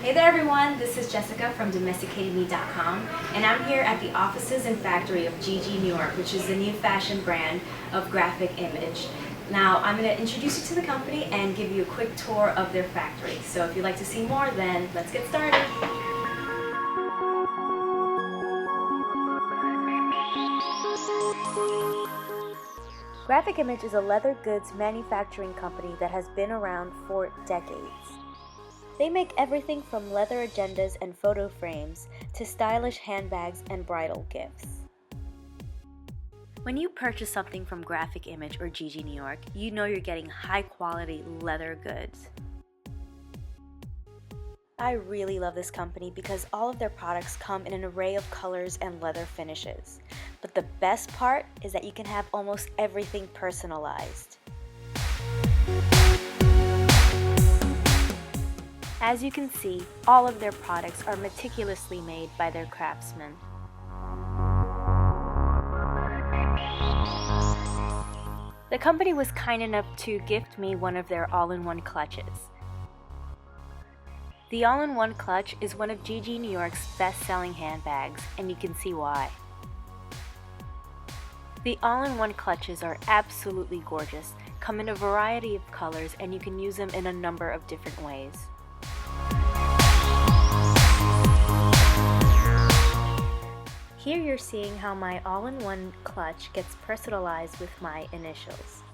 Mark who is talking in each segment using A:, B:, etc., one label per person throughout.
A: Hey there everyone, this is Jessica from domesticatedme.com, and I'm here at the offices and factory of GiGi New York, which is the new fashion brand of graphic image. Now I'm going to introduce you to the company and give you a quick tour of their factory. So if you'd like to see more, then let's get started. Graphic Image is a leather goods manufacturing company that has been around for decades. They make everything from leather agendas and photo frames to stylish handbags and bridal gifts. When you purchase something from Graphic Image or GiGi New York, you know you're getting high-quality leather goods. I really love this company because all of their products come in an array of colors and leather finishes. But the best part is that you can have almost everything personalized. As you can see, all of their products are meticulously made by their craftsmen. The company was kind enough to gift me one of their all-in-one clutches. The all-in-one clutch is one of GiGi New York's best-selling handbags, and you can see why. The all-in-one clutches are absolutely gorgeous, come in a variety of colors, and you can use them in a number of different ways. Here you're seeing how my all-in-one clutch gets personalized with my initials.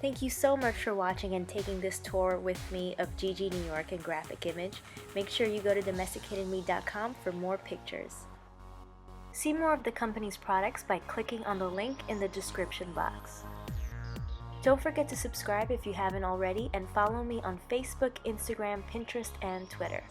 A: Thank you so much for watching and taking this tour with me of GiGi New York and Graphic Image. Make sure you go to domesticatedme.com for more pictures. See more of the company's products by clicking on the link in the description box. Don't forget to subscribe if you haven't already, and follow me on Facebook, Instagram, Pinterest, and Twitter.